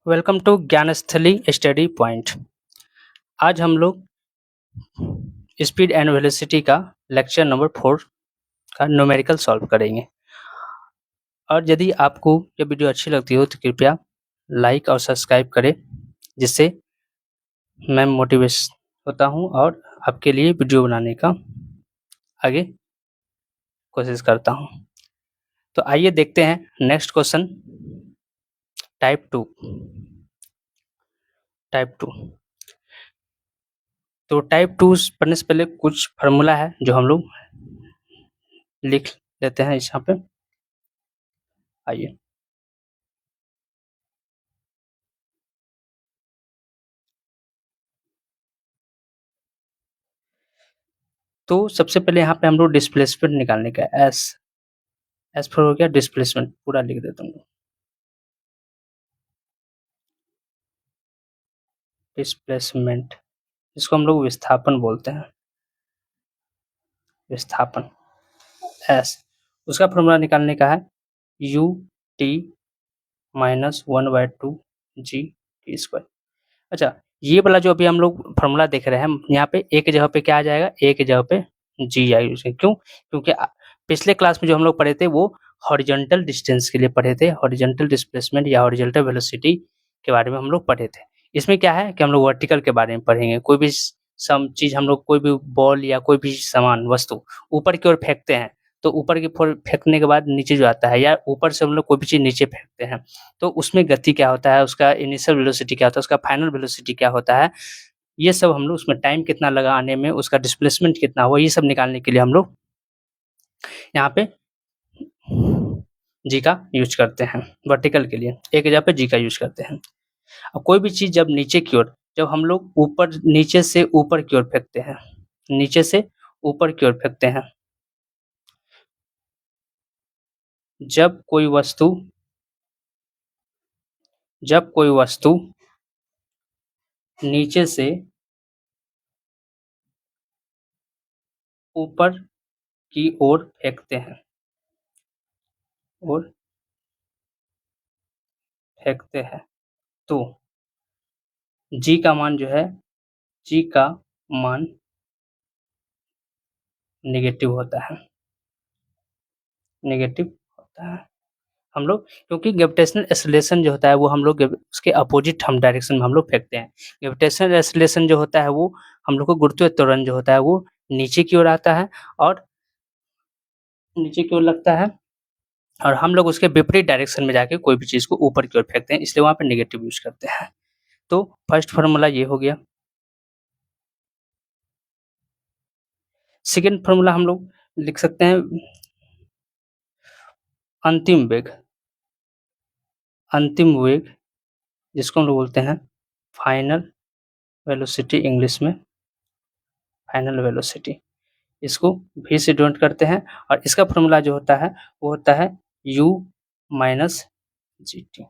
Welcome to Gyanasthali study point. आज हम लोग स्पीड एंड वेलोसिटी का लेक्चर नंबर 4 का न्यूमेरिकल सॉल्व करेंगे। और यदि आपको ये वीडियो अच्छी लगती हो तो कृपया लाइक और सब्सक्राइब करें, जिससे मैं मोटिवेट होता हूँ और आपके लिए वीडियो बनाने का आगे कोशिश करता हूँ। तो आइए देखते हैं नेक्स्ट क्वेश्चन। टाइप 2। तो टाइप 2 पढ़ने से पहले कुछ फार्मूला है जो हम लोग लिख लेते हैं यहाँ पे। आइए, तो सबसे पहले यहाँ पे हम लोग डिस्प्लेसमेंट निकालने का है। एस फॉर हो गया डिस्प्लेसमेंट, पूरा लिख देता हूँ। डिस्प्लेसमेंट, इसको हम लोग विस्थापन बोलते हैं। विस्थापन एस, उसका फॉर्मूला निकालने का है U T minus 1/2 G T square. अच्छा, ये वाला जो अभी हम लोग फॉर्मूला देख रहे हैं, यहाँ पे एक जगह पे क्या आ जाएगा, एक जगह पे जी आएगी। क्यों? क्योंकि पिछले क्लास में जो हम लोग पढ़े थे वो हॉरिजॉन्टल डिस्टेंस के लिए पढ़े थे, हॉरिजॉन्टल डिस्प्लेसमेंट या हॉरिजॉन्टल वेलोसिटी के बारे में हम लोग पढ़े थे। इसमें क्या है कि हम लोग वर्टिकल के बारे में पढ़ेंगे। कोई भी सम चीज हम लोग, कोई भी बॉल या कोई भी सामान वस्तु ऊपर की ओर फेंकते हैं, तो ऊपर की ओर फेंकने के बाद नीचे जो आता है, या ऊपर से हम लोग कोई भी चीज नीचे फेंकते हैं, तो उसमें गति क्या होता है, उसका इनिशियल वेलोसिटी क्या होता है, उसका फाइनल वेलोसिटी क्या होता है, ये सब हम लोग, उसमें टाइम कितना लगा आने में, उसका डिस्प्लेसमेंट कितना हुआ, ये सब निकालने के लिए हम लोग यहाँ पे जी का यूज करते हैं। वर्टिकल के लिए एक जगह पे जी का यूज करते हैं। अब कोई भी चीज जब नीचे की ओर, जब हम लोग ऊपर, नीचे से ऊपर की ओर फेंकते हैं, नीचे से ऊपर की ओर फेंकते हैं, जब कोई वस्तु नीचे से ऊपर की ओर फेंकते हैं, तो जी का मान जो है, जी का मान नेगेटिव होता है। हम लोग, क्योंकि ग्रेविटेशनल एक्सेलरेशन जो होता है वो हम लोग उसके अपोजिट हम डायरेक्शन में हम लोग फेंकते हैं। ग्रेविटेशनल एक्सेलरेशन जो होता है वो हम लोग को, गुरुत्वीय त्वरण जो होता है वो नीचे की ओर आता है और नीचे की ओर लगता है, और हम लोग उसके विपरीत डायरेक्शन में जाके कोई भी चीज को ऊपर की ओर फेंकते हैं, इसलिए वहां पे नेगेटिव यूज करते हैं। तो फर्स्ट फार्मूला ये हो गया। सेकेंड फार्मूला हम लोग लिख सकते हैं अंतिम वेग, जिसको हम लोग बोलते हैं फाइनल वेलोसिटी, इंग्लिश में फाइनल वेलोसिटी। इसको v से डिनोट करते हैं, और इसका फॉर्मूला जो होता है वो होता है u माइनस जी टी।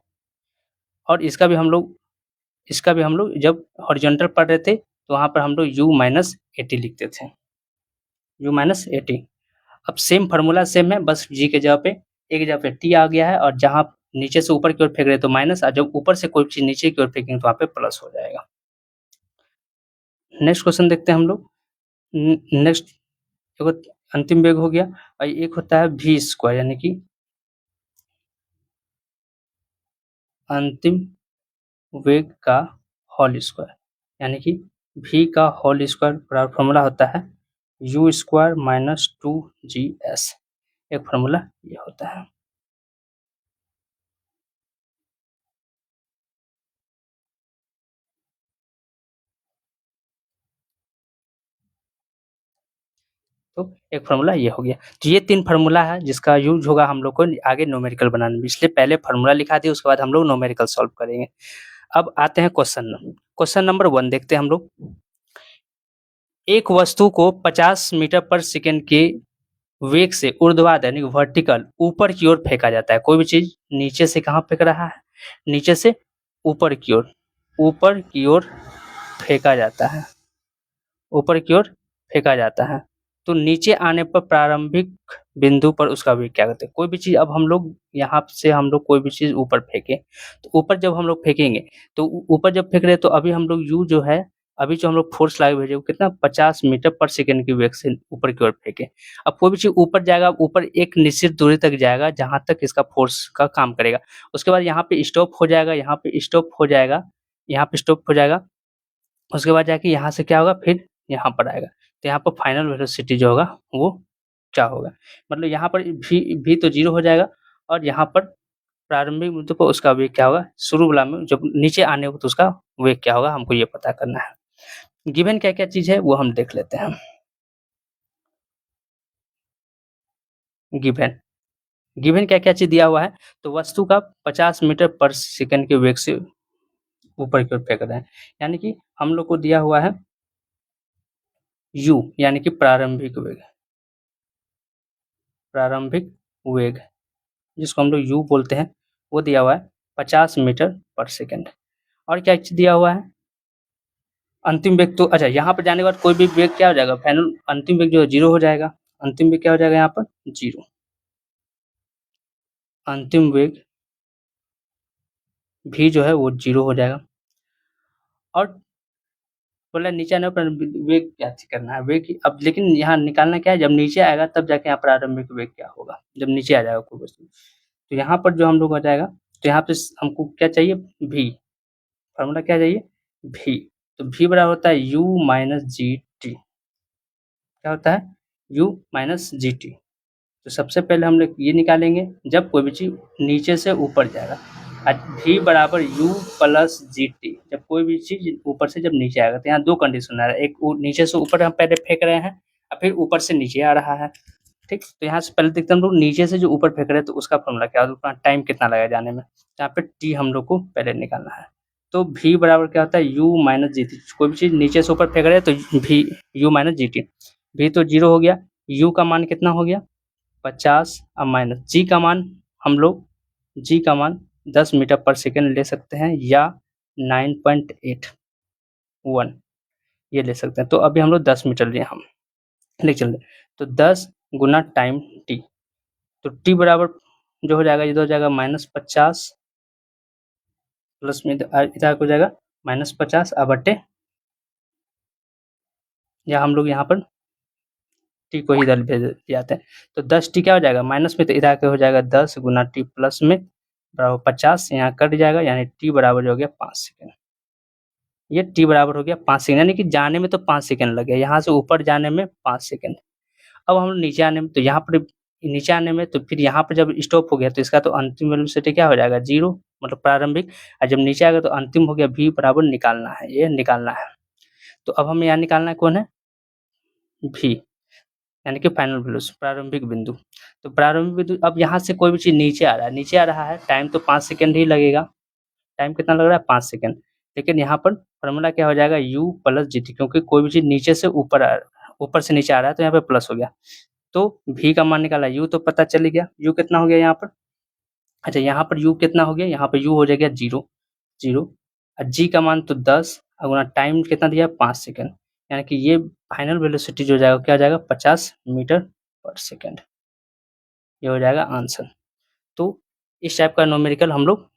और इसका भी हम लोग जब हॉरिजॉन्टल पढ़ रहे थे तो वहां पर हम लोग u माइनस एटी लिखते थे, u माइनस एटी। अब सेम फार्मूला सेम है, बस g के जगह पे एक जगह पे t आ गया है, और जहां नीचे से ऊपर की ओर फेंक रहे तो माइनस, और जब ऊपर से कोई चीज नीचे की ओर फेंकेंगे तो वहां पे प्लस हो जाएगा। नेक्स्ट क्वेश्चन देखते हैं हम लोग। नेक्स्ट अंतिम वेग हो गया, और एक होता है v स्क्वायर, यानी कि अंतिम वेग का होल स्क्वायर, यानी कि v का होल स्क्वायर बराबर फॉर्मूला होता है u स्क्वायर माइनस 2gs। एक फॉर्मूला ये होता है। तो एक फार्मूला ये हो गया। तो ये 3 फार्मूला है जिसका यूज होगा हम लोग को आगे न्यूमेरिकल बनाने में, इसलिए पहले फार्मूला लिखा दिया, उसके बाद हम लोग न्यूमेरिकल सॉल्व करेंगे। अब आते हैं क्वेश्चन नंबर 1 देखते हैं हम लोग। एक वस्तु को 50 मीटर पर सेकेंड के वेग से ऊर्ध्वाधर यानी वर्टिकल ऊपर की ओर फेंका जाता है। कोई भी चीज नीचे से कहाँ फेंक रहा है, नीचे से ऊपर की ओर फेंका जाता है, ऊपर की ओर फेंका जाता है। तो नीचे आने पर प्रारंभिक बिंदु पर उसका वेग क्या कहते हैं। कोई भी चीज़ अब हम लोग यहाँ से हम लोग कोई भी चीज़ ऊपर फेंके, तो ऊपर जब हम लोग फेंकेंगे, तो ऊपर जब फेंक रहे हैं तो अभी हम लोग u जो है, अभी जो हम लोग फ़ोर्स लगा के भेजे वो कितना 50 मीटर पर सेकंड की वेग से ऊपर की ओर फेंके। अब कोई भी चीज़ ऊपर जाएगा, ऊपर एक निश्चित दूरी तक जाएगा जहाँ तक इसका फ़ोर्स का काम करेगा। उसके बाद यहाँ पे स्टॉप हो जाएगा, यहाँ पे स्टॉप हो जाएगा, यहाँ पे स्टॉप हो जाएगा। उसके बाद जाके यहाँ से क्या होगा, फिर यहाँ पर आएगा। तो यहाँ पर फाइनल वेलोसिटी जो होगा वो क्या होगा, मतलब यहाँ पर v तो 0 हो जाएगा और यहाँ पर प्रारंभिक बिंदु पर उसका वेग क्या होगा, शुरू वाला में जब नीचे आने को तो उसका वेग क्या होगा, हमको ये पता करना है। गिवन क्या-क्या चीज़ है वो हम देख लेते हैं। गिवन गिवन क्या-क्या चीज़ दिया हुआ है, तो वस्तु का 50 मीटर पर सेकंड के वेग से ऊपर की ओर फेंक रहे हैं। यानी कि हम लोग को दिया हुआ है u यानी कि प्रारंभिक वेग। प्रारंभिक वेग जिसको हम लोग u बोलते हैं, वो दिया हुआ है 50 मीटर पर सेकंड। और क्या चीज़ दिया हुआ है, अंतिम वेग तो अच्छा यहाँ पर जाने के बाद कोई भी वेग क्या हो जाएगा, फाइनल अंतिम वेग जो है 0 हो जाएगा। अंतिम वेग क्या हो जाएगा यहाँ पर 0। अंतिम वेग भी जो है वो 0 हो जाएगा। और बोला नीचे आने पर वेग क्या करना है, वेग अब लेकिन यहाँ निकालना क्या है, जब नीचे आएगा तब जाके यहाँ प्रारंभिक वेग क्या होगा, जब नीचे आ जाएगा कोई वस्तु। तो यहाँ पर जो हम लोग आ जाएगा, तो यहाँ पे हमको क्या चाहिए, v। फार्मूला क्या चाहिए, v। तो v बराबर होता है u माइनस जी टी। क्या होता है, u माइनस जी टी। तो सबसे पहले हम लोग ये निकालेंगे जब कोई भी चीज़ नीचे से ऊपर जाएगा। v बराबर u प्लस जी टी, जब कोई भी चीज़ ऊपर से जब नीचे आएगा। तो यहाँ दो कंडीशन आ रहा है, एक नीचे से ऊपर हम पहले फेंक रहे हैं और फिर ऊपर से नीचे आ रहा है। ठीक, तो यहाँ से पहले देखते हैं हम लोग नीचे से जो ऊपर फेंक रहे हैं तो उसका फॉर्मूला क्या होता है, टाइम कितना लगेगा जाने में। यहाँ पे टी हम लोग को पहले निकालना है। तो v बराबर क्या होता है, u माइनस जी टी। कोई भी चीज़ नीचे से ऊपर फेंक रहे हैं तो v u minus G T. v तो 0 हो गया, u का मान कितना हो गया 50 और माइनस जी का मान हम लोग जी का मान 10 मीटर पर सेकंड ले सकते हैं या 9.81 ये ले सकते हैं। तो अभी हम लोग 10 मीटर लिए हम लेके चल रहे, तो 10 गुना टाइम टी। तो टी बराबर जो हो जाएगा, ये तो हो जाएगा -50 प्लस में इधर हो जाएगा -50 बटे, या हम लोग यहाँ पर टी को इधर भेज जाते हैं। तो 10 टी क्या हो जाएगा माइनस में, तो इधर आके हो जाएगा 10 गुना टी प्लस में बराबर 50, यहाँ कट जाएगा यानी टी बराबर हो गया 5 सेकंड। ये टी बराबर हो गया 5 सेकंड, यानी कि जाने में तो 5 सेकंड लगे, यहाँ से ऊपर जाने में 5 सेकंड। अब हम नीचे आने में, तो यहाँ पर नीचे आने में, तो फिर यहाँ पर जब स्टॉप हो गया तो इसका तो अंतिम वेलोसिटी क्या हो जाएगा 0, मतलब प्रारंभिक। और जब नीचे आएगा तो अंतिम हो गया v बराबर निकालना है, ये निकालना है। तो अब हमें यहाँ निकालना है कौन है, v यानी कि फाइनल वेलोसिटी, प्रारंभिक बिंदु। तो प्रारंभिक बिंदु, अब यहाँ से कोई भी चीज़ नीचे आ रहा है, नीचे आ रहा है, टाइम तो 5 सेकंड ही लगेगा। टाइम कितना लग रहा है 5 सेकंड। लेकिन यहाँ पर फॉर्मूला क्या हो जाएगा u प्लस जी टी, क्योंकि कोई भी चीज़ नीचे से ऊपर से नीचे आ रहा है तो यहाँ पे प्लस हो गया। तो v का मान निकाला, u तो पता चल गया, u कितना हो गया यहाँ पर। अच्छा यहाँ पर u कितना हो गया, यहाँ पर u हो जाएगा 0 और g का मान तो 10 और गुना टाइम कितना दिया 5 सेकंड, यानी कि ये फाइनल वेलोसिटी जो जाएगा क्या हो जाएगा 50 मीटर पर सेकंड। ये हो जाएगा आंसर। तो इस टाइप का न्यूमेरिकल हम लोग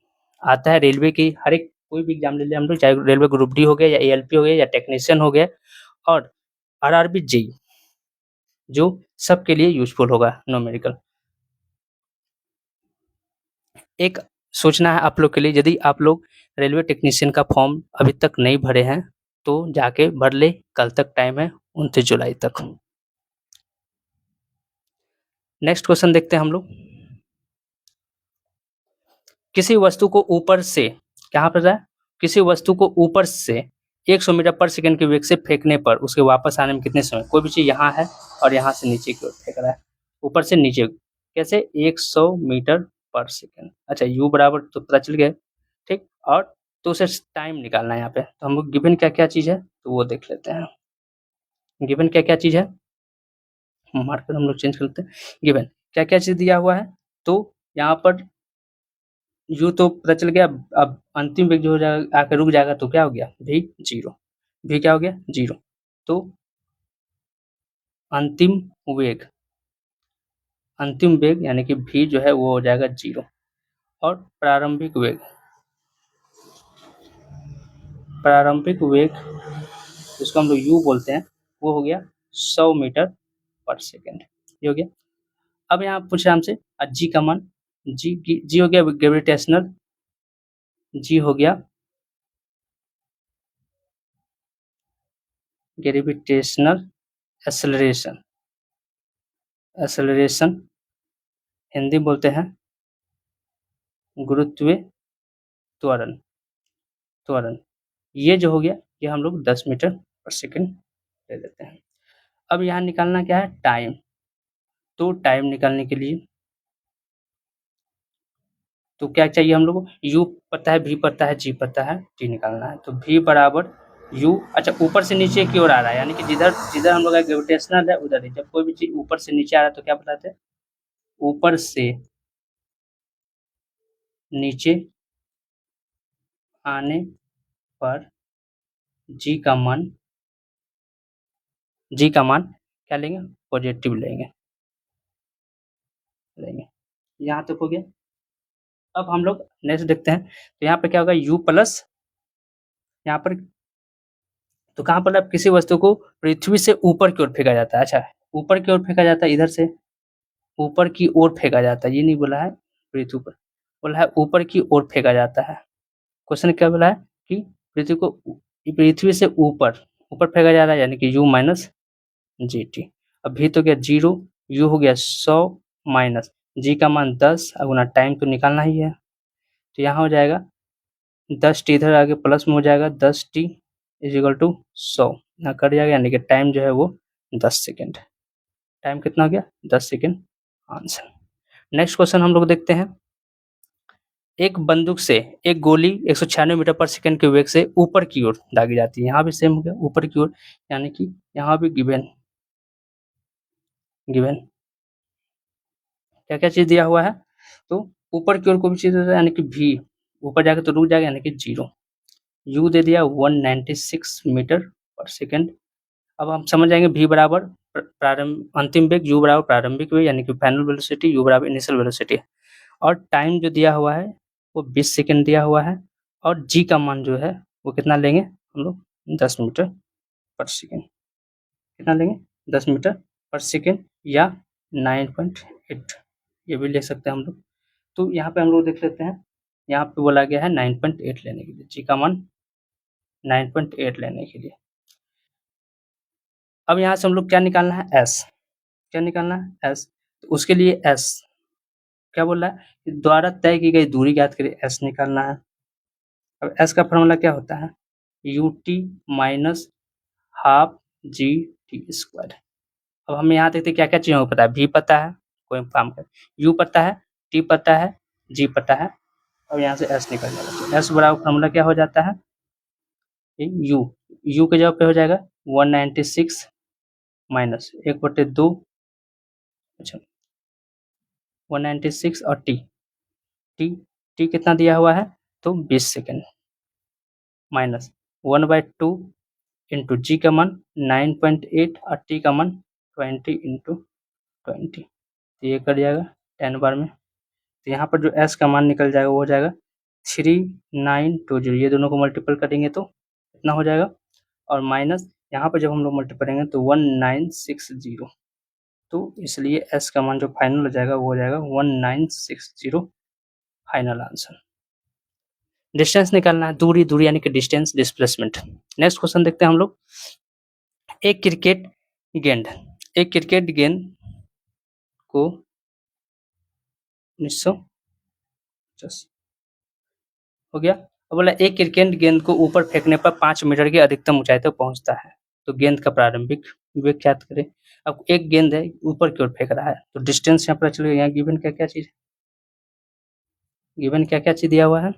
आता है रेलवे की, हर एक कोई भी एग्जाम ले लें हम लोग, चाहे रेलवे ग्रुप डी हो गया या एएलपी हो गया या टेक्नीशियन हो गया और आरआरबी जेईई, जो सबके लिए यूजफुल होगा न्यूमेरिकल। एक सोचना है आप लोग के लिए, यदि आप लोग रेलवे टेक्नीशियन का फॉर्म अभी तक नहीं भरे हैं तो जाके भर ले, कल तक टाइम है 29 जुलाई तक। नेक्स्ट क्वेश्चन देखते हैं हम लोग। किसी वस्तु को ऊपर से, कहाँ पर जाए, किसी वस्तु को ऊपर से 100 मीटर पर सेकंड के वेग से फेंकने पर उसके वापस आने में कितने समय। कोई भी चीज़ यहाँ है और यहाँ से नीचे की ओर फेंक रहा है, ऊपर से नीचे, कैसे 100 मीटर पर सेकंड। अच्छा u बराबर तो पता चल गया, ठीक। और तो उसे टाइम निकालना है यहाँ पे, तो हम लोग गिवन क्या क्या चीज़ है तो वो देख लेते हैं। गिवन क्या क्या चीज़ है, मार्कर हम लोग चेंज कर लेते हैं। गिवन क्या क्या चीज़ दिया हुआ है, तो यहाँ पर u तो पता चल गया, अब अंतिम वेग जो हो जाएगा आके रुक जाएगा तो क्या हो गया v 0, v क्या हो गया 0। तो अंतिम वेग, अंतिम वेग यानी कि v जो है वो हो जाएगा 0 और प्रारंभिक वेग, प्रारंभिक वेग जिसको हम लोग u बोलते हैं वो हो गया 100 मीटर पर सेकेंड। ये हो गया। अब यहाँ पूछ रहा हमसे g का मान, g हो गया ग्रेविटेशनल, g हो गया ग्रेविटेशनल एक्सेलरेशन, एक्सेलरेशन हिंदी बोलते हैं गुरुत्वीय त्वरण, त्वरण। ये जो हो गया ये हम लोग 10 मीटर पर सेकेंड ले लेते हैं। अब यहाँ निकालना क्या है, टाइम। तो टाइम निकालने के लिए तो क्या चाहिए हम लोग को, u पता है, v पता है, g पता है, t निकालना है। तो v बराबर u, अच्छा ऊपर से नीचे की ओर आ रहा है यानी कि जिधर जिधर हम लोग का ग्रेविटेशनल है उधर ही, जब कोई भी चीज ऊपर से नीचे आ रहा है तो क्या बताते हैं, ऊपर से नीचे आने पर g का मान, g का मान क्या लेंगे, पॉजिटिव लेंगे, लेंगे। यहाँ तक हो गया। अब हम लोग नेक्स्ट देखते हैं, तो यहाँ पे क्या होगा u प्लस, यहाँ पर तो कहाँ पर अब किसी वस्तु को पृथ्वी से ऊपर की ओर फेंका जाता है, अच्छा ऊपर की ओर फेंका जाता है, इधर से ऊपर की ओर फेंका जाता है, ये नहीं बोला है पृथ्वी पर, बोला है ऊपर की ओर फेंका जाता है। क्वेश्चन क्या बोला है कि पृथ्वी को पृथ्वी से ऊपर ऊपर फेंका जा रहा है यानी कि u माइनस जी टी। अब भी तो क्या 0, u हो गया 100 माइनस g का मान 10, अब ना टाइम तो निकालना ही है, तो यहाँ हो जाएगा 10t इधर आगे प्लस में हो जाएगा 10t इज इक्वल टू 100, यहाँ कट जाएगा यानी कि टाइम जो है वो 10 सेकेंड। टाइम कितना हो गया, 10 सेकेंड आंसर। नेक्स्ट क्वेश्चन हम लोग देखते हैं, एक बंदूक से एक गोली 196 मीटर पर सेकंड के वेग से ऊपर की ओर दागी जाती है। यहाँ भी सेम हो गया ऊपर की ओर, यानी कि यहाँ भी गिवन गिवन क्या क्या चीज दिया हुआ है, तो ऊपर की ओर कोई भी चीज यानी कि v ऊपर जाके तो रुक जाएगा यानी कि 0, u दे दिया 196 मीटर पर सेकंड। अब हम समझ जाएंगे v बराबर प्रारंभ अंतिम वेग, u बराबर प्रारंभिक वेग यानी कि फाइनल वेलोसिटी, u बराबर इनिशियल वेलोसिटी, और टाइम जो दिया हुआ है वो 20 सेकंड दिया हुआ है, और g का मान जो है वो कितना लेंगे हम लोग, 10 मीटर पर सेकंड। कितना लेंगे, 10 मीटर पर सेकंड या 9.8 ये भी ले सकते हैं हम लोग। तो यहाँ पे हम लोग देख लेते हैं, यहाँ पे बोला गया है 9.8 लेने के लिए, g का मान 9.8 लेने के लिए। अब यहाँ से हम लोग क्या निकालना है, s, क्या निकालना है s, तो उसके लिए s क्या बोल रहा है, द्वारा तय की गई दूरी ज्ञात करिए, s निकालना है। अब s का फॉर्मूला क्या होता है, ut minus half G T square. अब हमें यहाँ देखते क्या क्या चीज़ों को पता है, v पता है, कोई काम कर, u पता है, t पता है, g पता है, और यहाँ से s निकल जाएगा। तो s बराबर फॉर्मूला क्या हो जाता है, u के जगह पे हो जाएगा 196 माइनस 1/2, अच्छा 196 और t कितना दिया हुआ है, तो 20 सेकेंड माइनस 1/2 इंटू जी का मान 9.8 और टी का मान 20 इंटू 20, तो ये कट जाएगा 10 बार में। तो यहाँ पर जो s का मान निकल जाएगा वो हो जाएगा 3920, ये दोनों को मल्टीपल करेंगे तो कितना हो जाएगा, और माइनस यहाँ पर जब हम लोग मल्टीपल करेंगे तो 1960, तो इसलिए s का मान जो फाइनल हो जाएगा वो हो जाएगा 1960 फाइनल आंसर। डिस्टेंस निकालना है, दूरी, दूरी यानी कि डिस्टेंस, डिस्प्लेसमेंट। नेक्स्ट क्वेश्चन देखते हैं हम लोग, एक क्रिकेट गेंद, एक क्रिकेट गेंद को 1950 हो गया। अब बोला एक क्रिकेट गेंद को ऊपर फेंकने पर 5 मीटर की अधिकतम ऊंचाई तक पहुंचता है, तो गेंद का प्रारंभिक वेग ज्ञात करें। अब एक गेंद है ऊपर की ओर फेंक रहा है, तो डिस्टेंस यहाँ पता चलेगा, यहाँ गिवन क्या क्या चीज, गिवन क्या क्या चीज दिया हुआ है,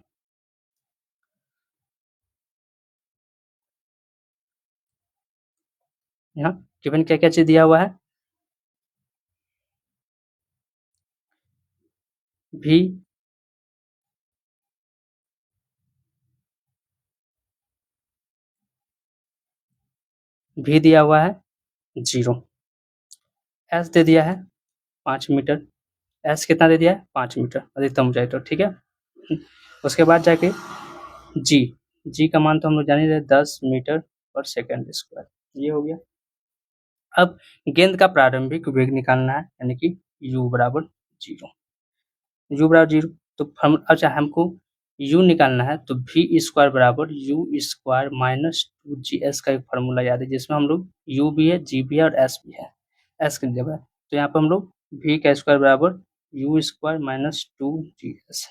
यहाँ गिवन क्या क्या चीज दिया हुआ है, भी भी दिया हुआ है 0, एस दे दिया है 5 मीटर, एस कितना दे दिया है 5 मीटर अधिकतम ऊंचाई, तो ठीक है। उसके बाद जाके जी, जी का मान तो हम लोग जान ही रहे 10 मीटर पर सेकंड स्क्वायर, ये हो गया। अब गेंद का प्रारंभिक वेग निकालना है, यानी कि u बराबर 0, u बराबर 0, तो हम अच्छा हमको u निकालना है, तो v स्क्वायर बराबर u स्क्वायर माइनस 2gs का एक फार्मूला याद है, जिसमें हम लोग u भी है, g भी है और s भी है, s की जगह, तो यहाँ पर हम लोग v का स्क्वायर बराबर u स्क्वायर माइनस 2gs,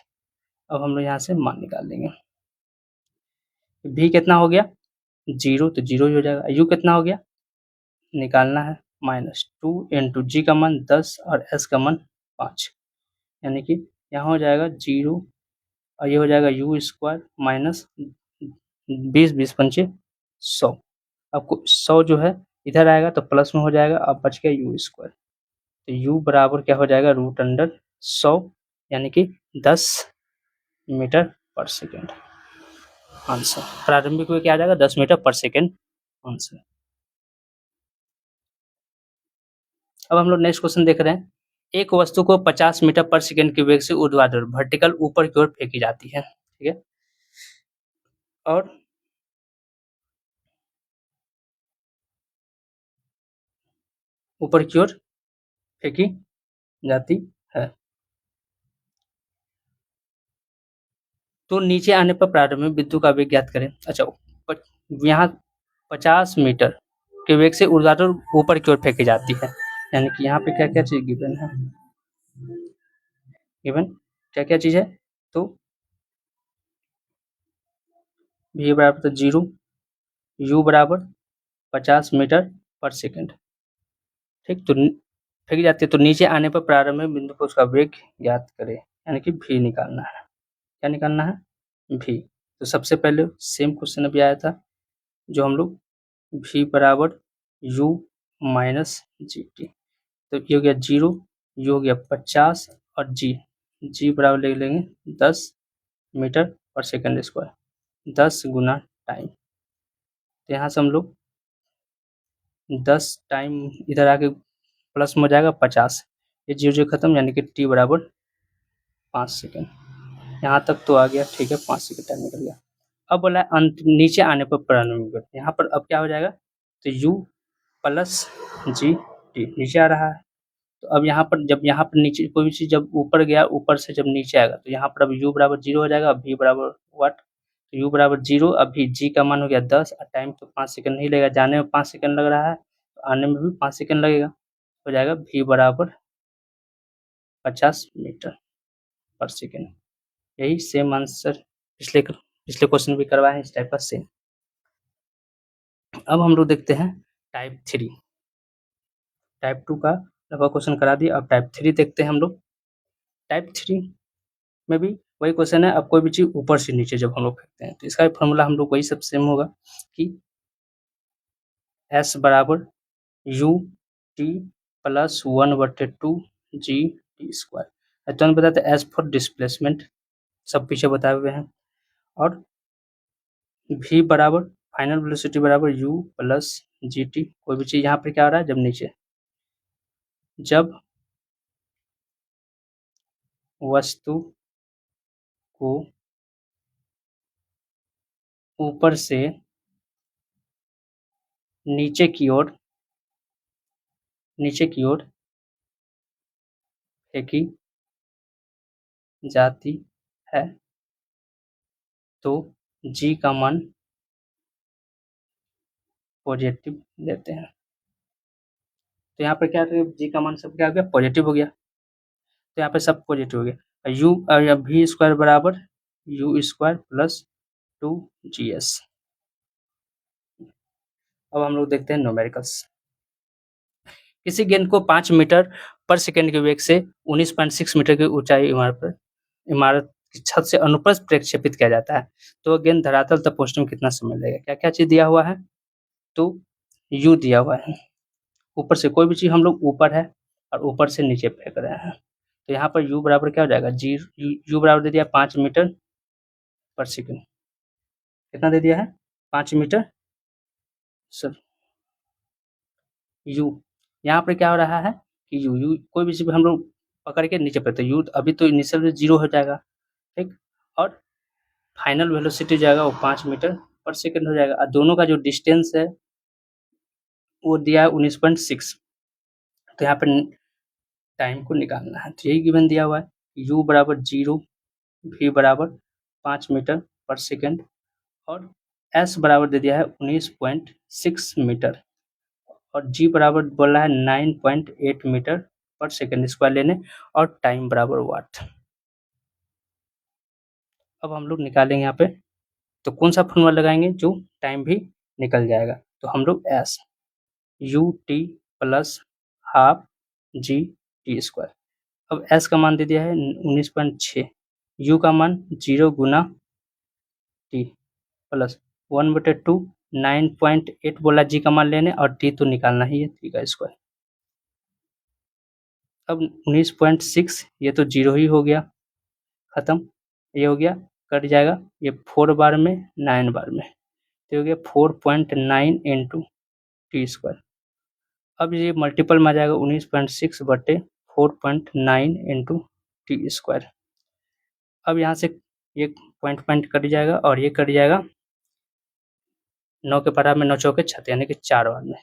अब हम लोग यहाँ से मान निकाल लेंगे। v कितना हो गया 0, तो 0 ही हो जाएगा, u कितना हो गया निकालना है -2 इंटू जी का मान 10 और एस का मान 5, यानी कि यहाँ हो जाएगा 0 और ये हो जाएगा यू स्क्वायर माइनस 20 पंचे 100, आपको 100 जो है इधर आएगा तो प्लस में हो जाएगा, अब बच गया यू स्क्वायर, तो यू बराबर क्या हो जाएगा √100, यानी कि 10 मीटर पर सेकेंड, आंसर प्रारंभिक में क्या आ जाएगा 10 मीटर पर सेकेंड, आंसर। अब हम लोग नेक्स्ट क्वेश्चन देख रहे हैं, एक वस्तु को 50 मीटर पर सेकंड के वेग से ऊर्ध्वाधर वर्टिकल ऊपर की ओर फेंकी जाती है, ठीक है, और ऊपर की ओर फेंकी जाती है, तो नीचे आने पर प्रारंभिक बिंदु का वेग ज्ञात करें। अच्छा, यहाँ 50 मीटर के वेग से ऊर्ध्वाधर ऊपर की ओर फेंकी जाती है, यानी कि यहाँ पे क्या क्या चीज गिवन है, गिवन क्या क्या चीज है, तो v बराबर तो 0, u बराबर 50 मीटर पर सेकंड, ठीक, तो फेंकी जाती है, तो नीचे आने पर प्रारंभिक बिंदु पर उसका वेग ज्ञात करें, यानी कि v निकालना है, क्या निकालना है v, तो सबसे पहले सेम क्वेश्चन अभी आया था, जो हम लोग v बराबर u माइनस जी टी, तो ये हो गया 0, ये हो गया 50 और g बराबर ले लेंगे 10 मीटर पर सेकंड स्क्वायर, 10 गुना टाइम, तो यहाँ से हम लोग 10 टाइम इधर आके प्लस में हो जाएगा 50, ये 0 खत्म, यानी कि t बराबर 5 सेकंड, यहाँ तक तो आ गया, ठीक है, 5 सेकंड टाइम निकल गया। अब बोला अंत नीचे आने पर प्रारंभिक वेग, यहाँ पर अब क्या हो जाएगा, तो u प्लस जी टी नीचे आ रहा है, तो अब यहाँ पर जब यहाँ पर नीचे कोई भी चीज़ जब ऊपर गया, ऊपर से जब नीचे आएगा, तो यहाँ पर अब u बराबर 0 हो जाएगा, अब v बराबर व्हाट, तो u बराबर 0, अभी g का मान हो गया 10 और टाइम तो 5 सेकंड नहीं लगेगा, जाने में 5 सेकंड लग रहा है, तो आने में भी 5 सेकंड लगेगा, हो जाएगा v बराबर 50 मीटर पर सेकंड, यही सेम आंसर पिछले क्वेश्चन भी करवाए हैं इस टाइप का सेम। अब हम लोग देखते हैं टाइप 3, टाइप 2 का लगभग क्वेश्चन करा दिया, अब टाइप 3 देखते हैं हम लोग। टाइप 3 में भी वही क्वेश्चन है, अब कोई भी चीज़ ऊपर से नीचे जब हम लोग फेंकते हैं, तो इसका भी फॉर्मूला हम लोग वही सब सेम होगा कि S बराबर U T plus 1/2 G T square, तो बताते हैं एस फॉर डिस्प्लेसमेंट, सब पीछे बताए हुए हैं, और v बराबर फाइनल वेलोसिटी बराबर u प्लस जी टी, कोई भी चीज़ यहाँ पर क्या आ रहा है, जब नीचे, जब वस्तु को ऊपर से नीचे की ओर फेंकी जाती है, तो g का मान पॉजिटिव लेते हैं, तो यहाँ पर क्या g का मान सब क्या हो गया पॉजिटिव हो गया, तो यहाँ पे सब पॉजिटिव हो गया, u v स्क्वायर बराबर u स्क्वायर प्लस 2gs। अब हम लोग देखते हैं न्यूमेरिकल्स। किसी गेंद को 5 मीटर पर सेकंड के वेग से 19.6 मीटर की ऊंचाई इमारत की छत से अनुप्रस्थ प्रक्षेपित किया जाता है, तो गेंद धरातल तक पहुंचने में कितना समय लगेगा, क्या क्या चीज दिया हुआ है, तो u दिया हुआ है, ऊपर से कोई भी चीज हम लोग ऊपर है और ऊपर से नीचे फेंक रहे हैं, तो यहाँ पर u बराबर क्या हो जाएगा, u बराबर दे दिया 5 मीटर पर सेकंड, कितना दे दिया है 5 मीटर, सर u यहाँ पर क्या हो रहा है, कि यू कोई भी चीज़ हम लोग पकड़ के नीचे पड़ते यू अभी तो इनिशियल में 0 हो जाएगा, ठीक? और फाइनल वेलोसिटी जाएगा वो 5 मीटर पर सेकंड हो जाएगा और दोनों का जो डिस्टेंस है वो दिया है 19.6। तो यहाँ पे टाइम को निकालना है, तो यही गिवन दिया हुआ है, u बराबर 0, v बराबर 5 मीटर पर सेकंड और s बराबर दे दिया है 19.6 मीटर और g बराबर बोला है 9.8 मीटर पर सेकंड स्क्वायर लेने और टाइम बराबर वाट। अब हम लोग निकालेंगे यहाँ पे, तो कौन सा फॉर्मूला लगाएंगे जो टाइम भी निकल जाएगा, तो हम लोग s U T plus half G T square. अब s का मान दे दिया है 19.6, u का मान 0 गुना t प्लस 1/2 9.8 बोला g का मान लेने और t तो निकालना ही है 3 का स्क्वायर। अब 19.6 ये तो 0 ही हो गया, खत्म, ये हो गया, कट जाएगा, ये 4 बार में 9 बार में, तो हो गया 4.9 इंटू टी स्क्वायर। अब ये मल्टीपल में आ जाएगा 19.6 बटे 4.9 इंटू टी स्क्वायर। अब यहाँ से ये पॉइंट कट जाएगा और ये कट जाएगा, 9 के बराबर में 9 चौके 36 यानी कि 4 बार में,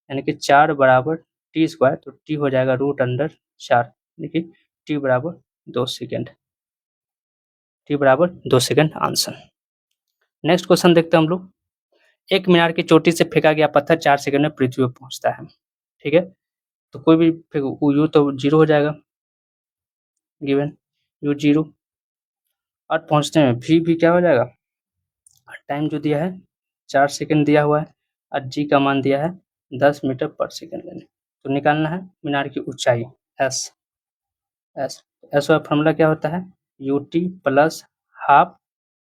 यानी कि 4 बराबर टी स्क्वायर, तो टी हो जाएगा √4 यानी कि टी बराबर 2 सेकेंड, टी बराबर 2 सेकेंड आंसर। नेक्स्ट क्वेश्चन देखते हैं हम लोग। एक मीनार की चोटी से फेंका गया पत्थर 4 सेकंड में पृथ्वी पर पहुंचता है, ठीक है? तो कोई भी यू तो 0 हो जाएगा, गिवन यू 0 और पहुंचने में भी क्या हो जाएगा, टाइम जो दिया है 4 सेकंड दिया हुआ है और जी का मान दिया है 10 मीटर पर सेकंड लेने, तो निकालना है मीनार की ऊंचाई एस वाला फॉर्मूला क्या होता है, U T plus half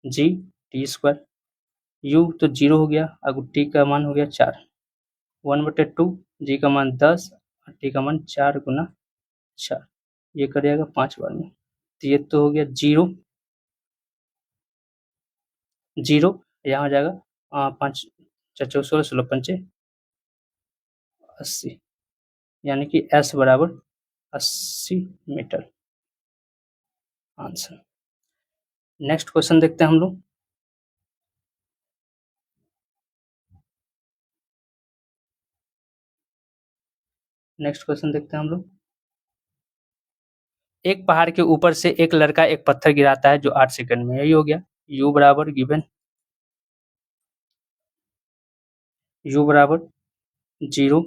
G T square. You तो 0 हो गया और टी का मान हो गया 4, 1/2 जी का मान 10 और टी का मान 4 गुना 4, ये कर जाएगा 5 बार में, तो ये तो हो गया 0 यहाँ हो जाएगा 5 4 16 16 पंचे 80 यानी कि s बराबर 80 मीटर आंसर। नेक्स्ट क्वेश्चन देखते हैं हम लोग। नेक्स्ट क्वेश्चन देखते हैं हम लोग। एक पहाड़ के ऊपर से एक लड़का एक पत्थर गिराता है जो 8 सेकंड में, यही हो गया u बराबर गिवन u बराबर 0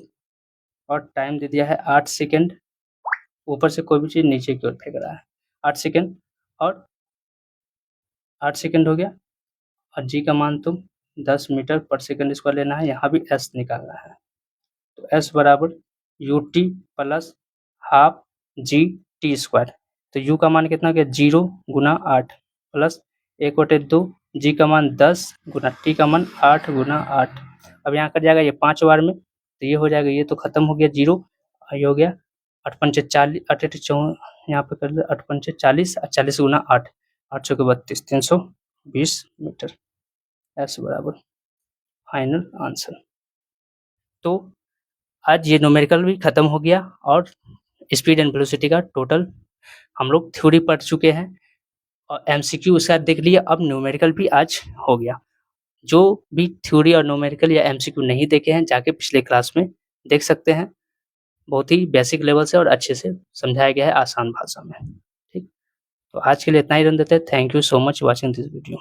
और टाइम दे दिया है 8 सेकंड, ऊपर से कोई भी चीज़ नीचे की ओर फेंक रहा है 8 सेकंड और 8 सेकंड हो गया और जी का मान तो 10 मीटर पर सेकंड स्क्वायर लेना है, यहाँ भी s निकालना है, तो s बराबर U T plus half G T square. तो u का मान कितना हो गया 0 गुना 8 प्लस 1/2 जी का मान 10 गुना टी का मान 8 गुना 8। अब यहाँ कर जाएगा ये 5 बार में, तो ये हो जाएगा, ये तो खत्म हो गया 0, ये हो गया 8 पंचे 40, 8 8 यहाँ पे कर 8 पंचे 40 और 40 गुना 8, 8 चौके 32, 320 मीटर, s बराबर फाइनल आंसर। तो आज ये न्यूमेरिकल भी खत्म हो गया और स्पीड एंड वेलोसिटी का टोटल हम लोग थ्योरी पढ़ चुके हैं और एमसीक्यू उसका देख लिया, अब न्यूमेरिकल भी आज हो गया। जो भी थ्योरी और न्यूमेरिकल या एमसीक्यू नहीं देखे हैं जाके पिछले क्लास में देख सकते हैं, बहुत ही बेसिक लेवल से और अच्छे से समझाया गया है आसान भाषा में, ठीक। तो आज के लिए इतना ही रन देते हैं। Thank you so much watching this video.